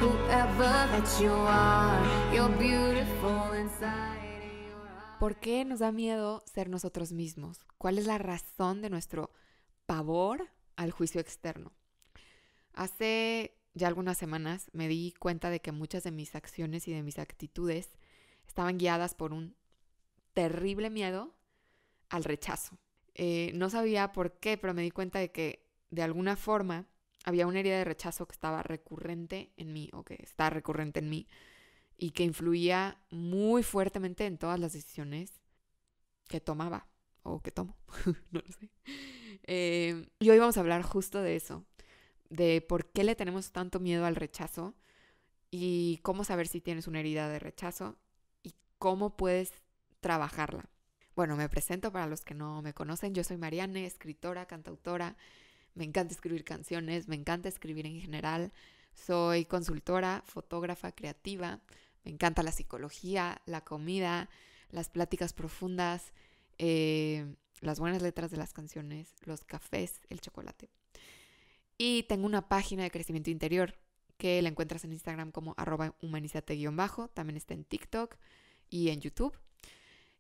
whoever that you are, you're beautiful inside your heart. ¿Por qué nos da miedo ser nosotros mismos? ¿Cuál es la razón de nuestro pavor al juicio externo? Hace ya algunas semanas me di cuenta de que muchas de mis acciones y de mis actitudes estaban guiadas por un terrible miedo al rechazo. No sabía por qué, pero me di cuenta de que de alguna forma había una herida de rechazo que estaba recurrente en mí, o que está recurrente en mí, y que influía muy fuertemente en todas las decisiones que tomaba o que tomo. No lo sé. Y hoy vamos a hablar justo de eso, de por qué le tenemos tanto miedo al rechazo y cómo saber si tienes una herida de rechazo y cómo puedes trabajarla. Bueno, me presento para los que no me conocen. Yo soy Marianne, escritora, cantautora. Me encanta escribir canciones, me encanta escribir en general. Soy consultora, fotógrafa, creativa. Me encanta la psicología, la comida, las pláticas profundas, las buenas letras de las canciones, los cafés, el chocolate. Y tengo una página de crecimiento interior que la encuentras en Instagram como @humanizate_. También está en TikTok y en YouTube.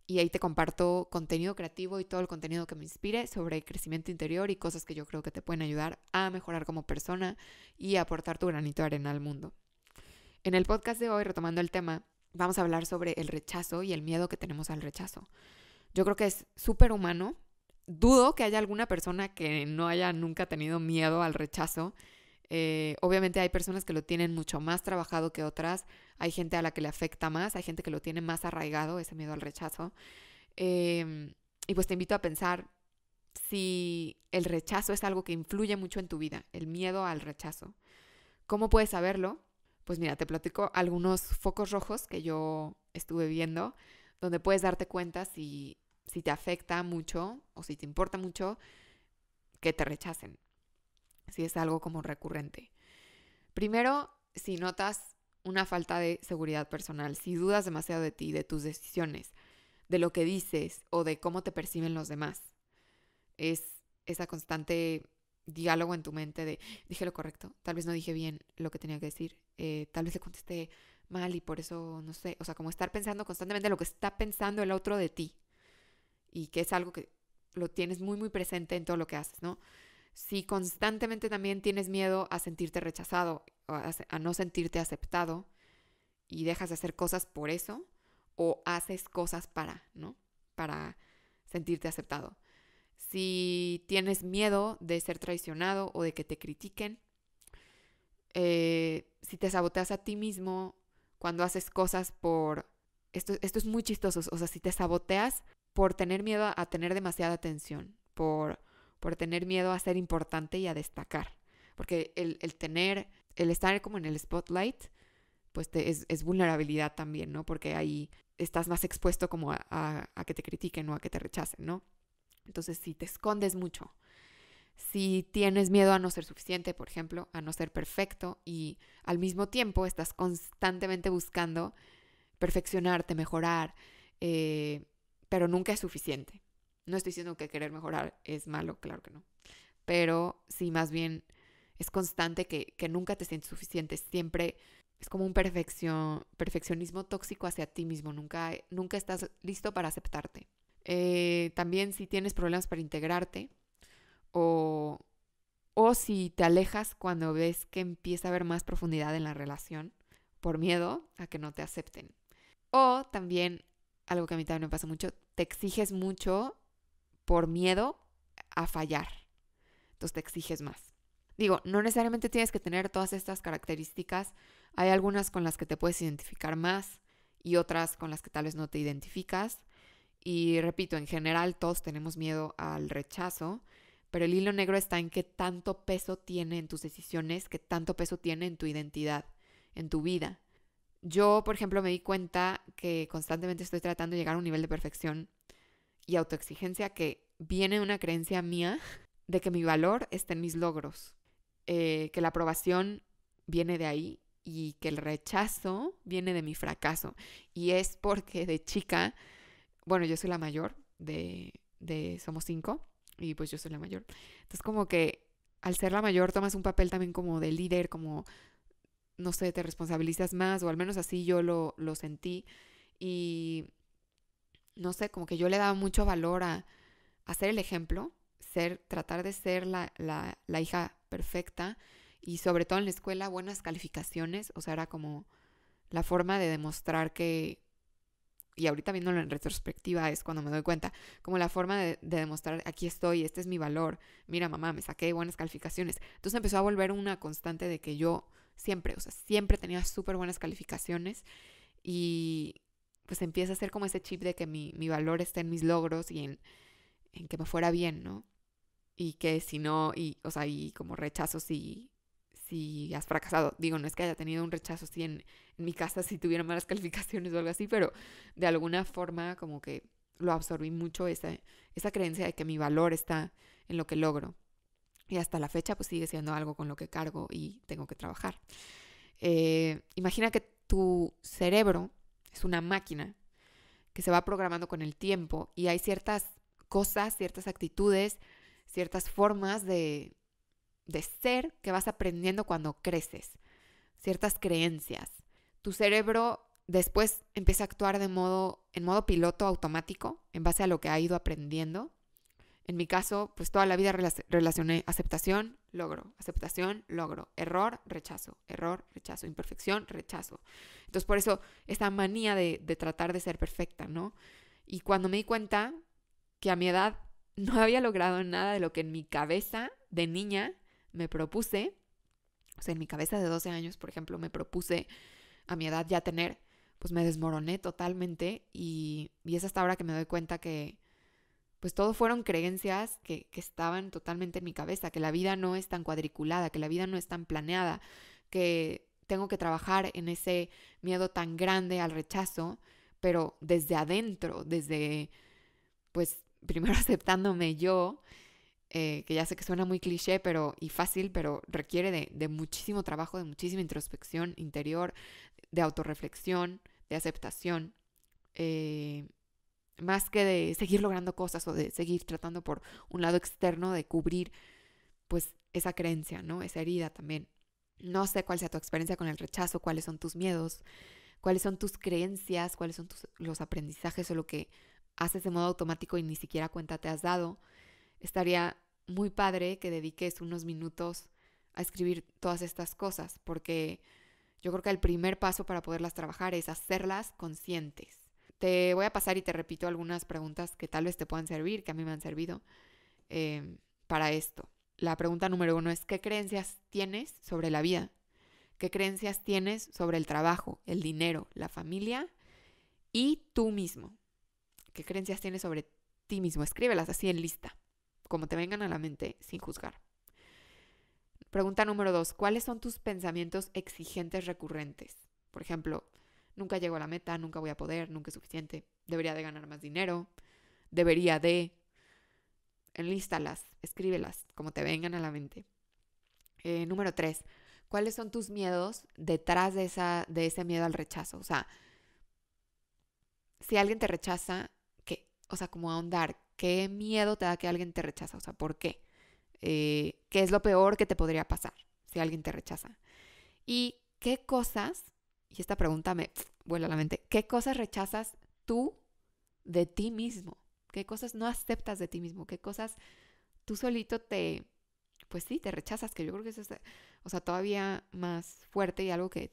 Y ahí te comparto contenido creativo y todo el contenido que me inspire sobre crecimiento interior y cosas que yo creo que te pueden ayudar a mejorar como persona y a aportar tu granito de arena al mundo. En el podcast de hoy, retomando el tema, vamos a hablar sobre el rechazo y el miedo que tenemos al rechazo. Yo creo que es súper humano. Dudo que haya alguna persona que no haya nunca tenido miedo al rechazo. Obviamente hay personas que lo tienen mucho más trabajado que otras. Hay gente a la que le afecta más, hay gente que lo tiene más arraigado, ese miedo al rechazo. Y pues te invito a pensar si el rechazo es algo que influye mucho en tu vida, el miedo al rechazo. ¿Cómo puedes saberlo? Pues mira, te platico algunos focos rojos que yo estuve viendo, donde puedes darte cuenta si te afecta mucho o si te importa mucho que te rechacen, si es algo como recurrente. Primero, si notas una falta de seguridad personal, si dudas demasiado de ti, de tus decisiones, de lo que dices o de cómo te perciben los demás. Es esa constante diálogo en tu mente de, dije lo correcto, tal vez no dije bien lo que tenía que decir, tal vez le contesté mal y por eso, no sé, o sea, como estar pensando constantemente lo que está pensando el otro de ti y que es algo que lo tienes muy, muy presente en todo lo que haces, ¿no? Si constantemente también tienes miedo a sentirte rechazado, o a no sentirte aceptado y dejas de hacer cosas por eso o haces cosas ¿no? Para sentirte aceptado. Si tienes miedo de ser traicionado o de que te critiquen, si te saboteas a ti mismo cuando haces cosas por... Esto es muy chistoso, o sea, si te saboteas por tener miedo a tener demasiada atención, por tener miedo a ser importante y a destacar. Porque el estar como en el spotlight, pues es vulnerabilidad también, ¿no? Porque ahí estás más expuesto como a que te critiquen o a que te rechacen, ¿no? Entonces, si te escondes mucho, si tienes miedo a no ser suficiente, por ejemplo, a no ser perfecto y al mismo tiempo estás constantemente buscando perfeccionarte, mejorar, pero nunca es suficiente. No estoy diciendo que querer mejorar es malo, claro que no. Pero sí, más bien es constante que nunca te sientes suficiente. Siempre es como un perfeccionismo tóxico hacia ti mismo. Nunca estás listo para aceptarte. También si tienes problemas para integrarte o si te alejas cuando ves que empieza a haber más profundidad en la relación por miedo a que no te acepten. O también, algo que a mí también me pasa mucho, te exiges mucho por miedo a fallar. Entonces te exiges más. Digo, no necesariamente tienes que tener todas estas características. Hay algunas con las que te puedes identificar más y otras con las que tal vez no te identificas. Y repito, en general todos tenemos miedo al rechazo, pero el hilo negro está en qué tanto peso tiene en tus decisiones, qué tanto peso tiene en tu identidad, en tu vida. Yo, por ejemplo, me di cuenta que constantemente estoy tratando de llegar a un nivel de perfección y autoexigencia que viene de una creencia mía de que mi valor está en mis logros, que la aprobación viene de ahí y que el rechazo viene de mi fracaso. Y es porque de chica, bueno, yo soy la mayor somos 5 y pues yo soy la mayor. Entonces como que al ser la mayor tomas un papel también como de líder, como no sé, te responsabilizas más, o al menos así yo lo sentí. Y no sé, como que yo le daba mucho valor a ser el ejemplo, tratar de ser la hija perfecta, y sobre todo en la escuela buenas calificaciones. O sea, era como la forma de demostrar que, y ahorita viéndolo en retrospectiva es cuando me doy cuenta, como la forma de demostrar, aquí estoy, este es mi valor, mira mamá, me saqué buenas calificaciones. Entonces empezó a volver una constante de que yo siempre, o sea, siempre tenía súper buenas calificaciones, y pues empieza a ser como ese chip de que mi valor está en mis logros y en que me fuera bien, ¿no? Y que si no, o sea, y como rechazo si has fracasado. Digo, no es que haya tenido un rechazo así en mi casa si tuviera malas calificaciones o algo así, pero de alguna forma como que lo absorbí mucho, esa creencia de que mi valor está en lo que logro. Y hasta la fecha pues sigue siendo algo con lo que cargo y tengo que trabajar. Imagina que tu cerebro es una máquina que se va programando con el tiempo, y hay ciertas cosas, ciertas actitudes, ciertas formas de ser que vas aprendiendo cuando creces, ciertas creencias. Tu cerebro después empieza a actuar en modo piloto automático en base a lo que ha ido aprendiendo. En mi caso, pues toda la vida relacioné aceptación, logro, error, rechazo, imperfección, rechazo. Entonces por eso esta manía de tratar de ser perfecta, ¿no? Y cuando me di cuenta que a mi edad no había logrado nada de lo que en mi cabeza de niña me propuse, o sea, en mi cabeza de 12 años, por ejemplo, me propuse a mi edad ya tener, pues me desmoroné totalmente, y es hasta ahora que me doy cuenta que pues todo fueron creencias que estaban totalmente en mi cabeza, que la vida no es tan cuadriculada, que la vida no es tan planeada, que tengo que trabajar en ese miedo tan grande al rechazo, pero desde adentro, desde, pues, primero aceptándome yo, que ya sé que suena muy cliché y fácil, pero requiere de muchísimo trabajo, de muchísima introspección interior, de autorreflexión, de aceptación, más que de seguir logrando cosas o de seguir tratando por un lado externo de cubrir pues esa creencia, ¿no? Esa herida también. No sé cuál sea tu experiencia con el rechazo, cuáles son tus miedos, cuáles son tus creencias, cuáles son los aprendizajes o lo que haces de modo automático y ni siquiera cuenta te has dado. Estaría muy padre que dediques unos minutos a escribir todas estas cosas, porque yo creo que el primer paso para poderlas trabajar es hacerlas conscientes. Te voy a pasar y te repito algunas preguntas que tal vez te puedan servir, que a mí me han servido para esto. La pregunta número 1 es: ¿qué creencias tienes sobre la vida? ¿Qué creencias tienes sobre el trabajo, el dinero, la familia y tú mismo? ¿Qué creencias tienes sobre ti mismo? Escríbelas así en lista, como te vengan a la mente, sin juzgar. Pregunta número 2, ¿cuáles son tus pensamientos exigentes recurrentes? Por ejemplo, nunca llego a la meta, nunca voy a poder, nunca es suficiente, debería de ganar más dinero, debería de... Enlístalas, escríbelas, como te vengan a la mente. Número 3, ¿cuáles son tus miedos detrás de ese miedo al rechazo? O sea, si alguien te rechaza, ¿qué? O sea, como ahondar, ¿qué miedo te da que alguien te rechaza? O sea, ¿por qué? ¿Qué es lo peor que te podría pasar si alguien te rechaza? ¿Y qué cosas, y esta pregunta me vuela a la mente, qué cosas rechazas tú de ti mismo? ¿Qué cosas no aceptas de ti mismo? ¿Qué cosas tú solito pues sí, te rechazas? Que yo creo que eso es, o sea, todavía más fuerte y algo que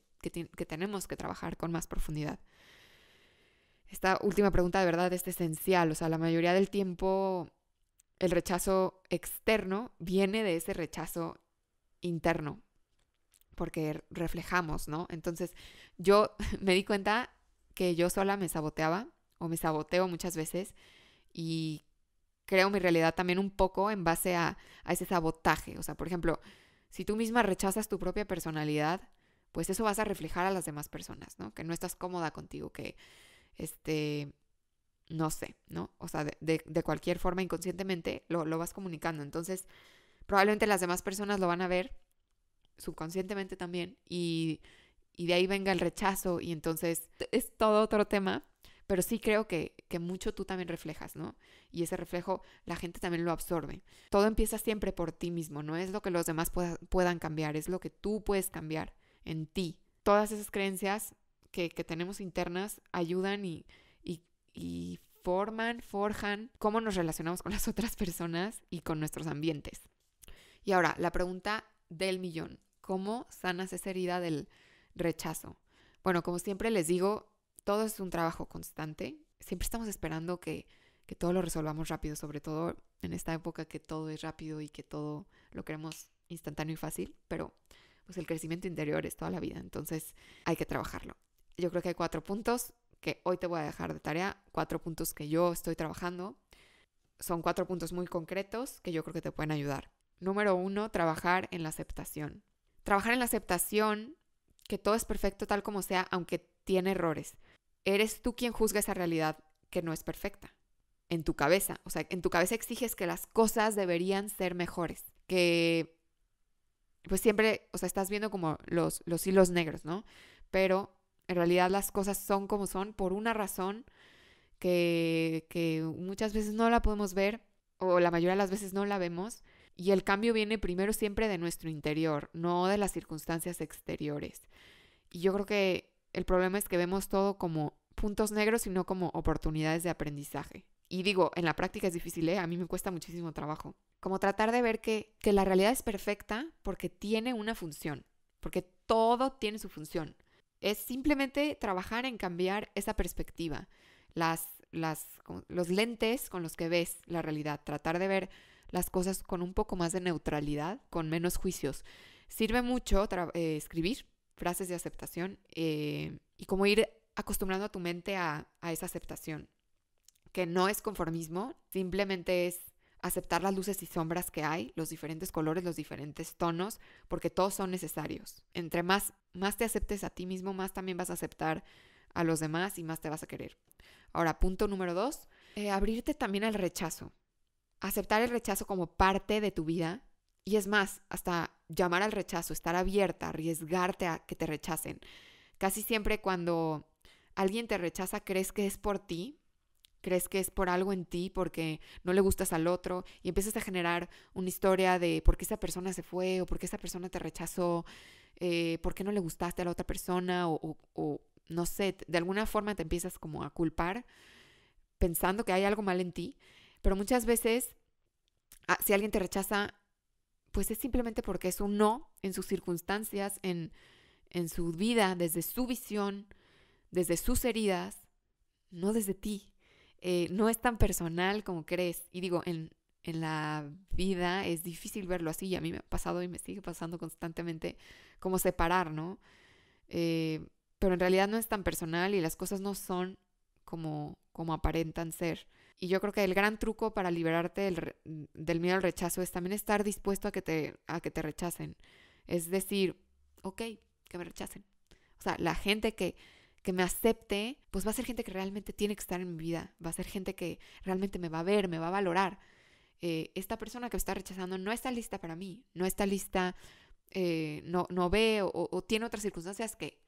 tenemos que trabajar con más profundidad. Esta última pregunta de verdad es esencial. O sea, la mayoría del tiempo el rechazo externo viene de ese rechazo interno, porque reflejamos, ¿no? Entonces, yo me di cuenta que yo sola me saboteaba, o me saboteo muchas veces, y creo mi realidad también un poco en base a ese sabotaje. O sea, por ejemplo, si tú misma rechazas tu propia personalidad, pues eso vas a reflejar a las demás personas, ¿no? Que no estás cómoda contigo, que no sé, ¿no? O sea, de cualquier forma, inconscientemente lo vas comunicando. Entonces, probablemente las demás personas lo van a ver subconscientemente también, y de ahí venga el rechazo, y entonces es todo otro tema, pero sí creo que mucho tú también reflejas, ¿no? Y ese reflejo la gente también lo absorbe. Todo empieza siempre por ti mismo, no es lo que los demás puedan cambiar, es lo que tú puedes cambiar en ti. Todas esas creencias que tenemos internas ayudan y forjan cómo nos relacionamos con las otras personas y con nuestros ambientes. Y ahora, la pregunta del millón. ¿Cómo sanas esa herida del rechazo? Bueno, como siempre les digo, todo es un trabajo constante. Siempre estamos esperando que todo lo resolvamos rápido, sobre todo en esta época que todo es rápido y que todo lo queremos instantáneo y fácil, pero pues el crecimiento interior es toda la vida, entonces hay que trabajarlo. Yo creo que hay 4 puntos que hoy te voy a dejar de tarea, 4 puntos que yo estoy trabajando. Son 4 puntos muy concretos que yo creo que te pueden ayudar. Número 1, trabajar en la aceptación. Trabajar en la aceptación, que todo es perfecto tal como sea, aunque tiene errores. Eres tú quien juzga esa realidad que no es perfecta. En tu cabeza. O sea, en tu cabeza exiges que las cosas deberían ser mejores. Que, pues siempre, o sea, estás viendo como los hilos negros, ¿no? Pero en realidad las cosas son como son por una razón que muchas veces no la podemos ver, o la mayoría de las veces no la vemos. Y el cambio viene primero siempre de nuestro interior, no de las circunstancias exteriores. Y yo creo que el problema es que vemos todo como puntos negros y no como oportunidades de aprendizaje. Y digo, en la práctica es difícil, ¿eh? A mí me cuesta muchísimo trabajo. Como tratar de ver que la realidad es perfecta porque tiene una función, porque todo tiene su función. Es simplemente trabajar en cambiar esa perspectiva, los lentes con los que ves la realidad, tratar de ver las cosas con un poco más de neutralidad, con menos juicios. Sirve mucho escribir frases de aceptación y como ir acostumbrando a tu mente a esa aceptación, que no es conformismo, simplemente es aceptar las luces y sombras que hay, los diferentes colores, los diferentes tonos, porque todos son necesarios. Entre más te aceptes a ti mismo, más también vas a aceptar a los demás y más te vas a querer. Ahora, punto número 2, abrirte también al rechazo. Aceptar el rechazo como parte de tu vida y es más, hasta llamar al rechazo, estar abierta, arriesgarte a que te rechacen. Casi siempre cuando alguien te rechaza crees que es por ti, crees que es por algo en ti, porque no le gustas al otro y empiezas a generar una historia de por qué esa persona se fue o por qué esa persona te rechazó, por qué no le gustaste a la otra persona o no sé, de alguna forma te empiezas como a culpar pensando que hay algo mal en ti. Pero muchas veces, si alguien te rechaza, pues es simplemente porque es un no en sus circunstancias, en su vida, desde su visión, desde sus heridas, no desde ti. No es tan personal como crees. Y digo, en la vida es difícil verlo así. Y a mí me ha pasado y me sigue pasando constantemente como separar, ¿no? Pero en realidad no es tan personal y las cosas no son como aparentan ser. Y yo creo que el gran truco para liberarte del miedo al rechazo es también estar dispuesto a que te rechacen. Es decir, ok, que me rechacen. O sea, la gente que me acepte, pues va a ser gente que realmente tiene que estar en mi vida. Va a ser gente que realmente me va a ver, me va a valorar. Esta persona que me está rechazando no está lista para mí. No está lista, no ve o tiene otras circunstancias que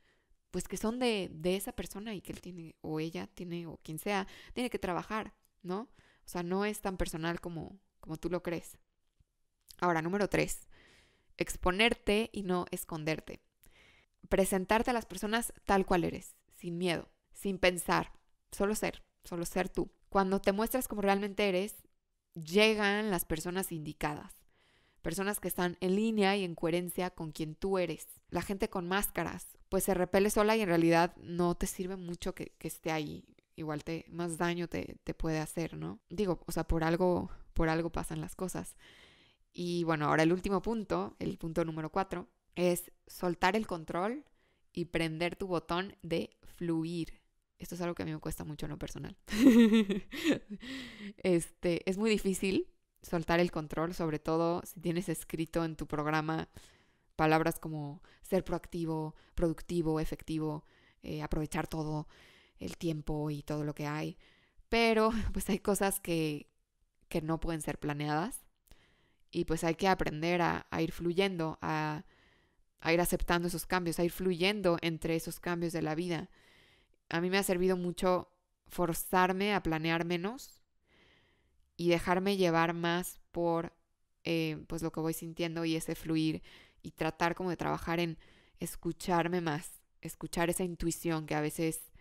son de esa persona y que él tiene, o ella tiene, o quien sea, tiene que trabajar, ¿no? O sea, no es tan personal como tú lo crees. Ahora, número 3, exponerte y no esconderte. Presentarte a las personas tal cual eres, sin miedo, sin pensar, solo ser tú. Cuando te muestras como realmente eres, llegan las personas indicadas. Personas que están en línea y en coherencia con quien tú eres. La gente con máscaras, pues se repele sola y en realidad no te sirve mucho que esté ahí. Igual más daño te puede hacer, ¿no? Digo, o sea, por algo pasan las cosas. Y bueno, ahora el último punto, el punto número 4, es soltar el control y prender tu botón de fluir. Esto es algo que a mí me cuesta mucho en lo personal. Es muy difícil soltar el control, sobre todo si tienes escrito en tu programa palabras como ser proactivo, productivo, efectivo, aprovechar todo el tiempo y todo lo que hay. Pero pues hay cosas que no pueden ser planeadas y pues hay que aprender a ir fluyendo, a ir aceptando esos cambios, a ir fluyendo entre esos cambios de la vida. A mí me ha servido mucho forzarme a planear menos y dejarme llevar más por pues lo que voy sintiendo y ese fluir y tratar como de trabajar en escucharme más, escuchar esa intuición que a veces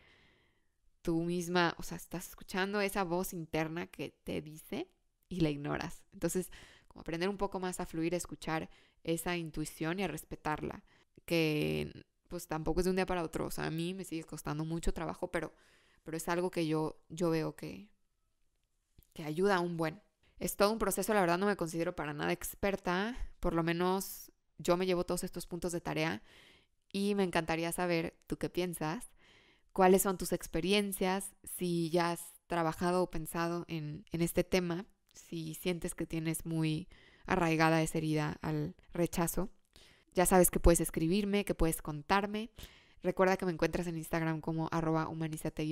tú misma, o sea, estás escuchando esa voz interna que te dice y la ignoras. Entonces, como aprender un poco más a fluir, a escuchar esa intuición y a respetarla, que pues tampoco es de un día para otro. O sea, a mí me sigue costando mucho trabajo, pero es algo que yo veo que ayuda a un buen. Es todo un proceso, la verdad no me considero para nada experta, por lo menos yo me llevo todos estos puntos de tarea y me encantaría saber tú qué piensas, cuáles son tus experiencias, si ya has trabajado o pensado en este tema, si sientes que tienes muy arraigada esa herida al rechazo. Ya sabes que puedes escribirme, que puedes contarme. Recuerda que me encuentras en Instagram como @humanizate-,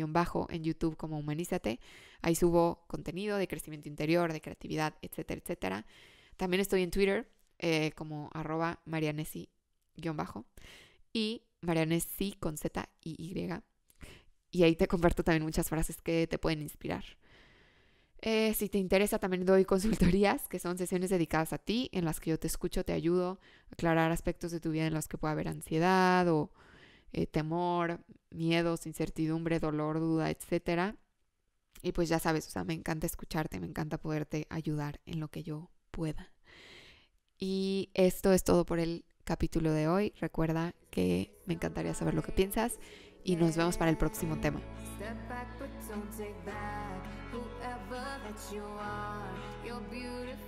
en YouTube como humanizate. Ahí subo contenido de crecimiento interior, de creatividad, etcétera, etcétera. También estoy en Twitter como @marianesi- y Marianesi con Z y Y. Y ahí te comparto también muchas frases que te pueden inspirar. Si te interesa, también doy consultorías, que son sesiones dedicadas a ti, en las que yo te escucho, te ayudo a aclarar aspectos de tu vida en los que pueda haber ansiedad o temor, miedos, incertidumbre, dolor, duda, etcétera. Y pues ya sabes, o sea, me encanta escucharte, me encanta poderte ayudar en lo que yo pueda. Y esto es todo por el capítulo de hoy. Recuerda que me encantaría saber lo que piensas y nos vemos para el próximo tema. Step back, but don't take back. Whoever that you are, you're beautiful.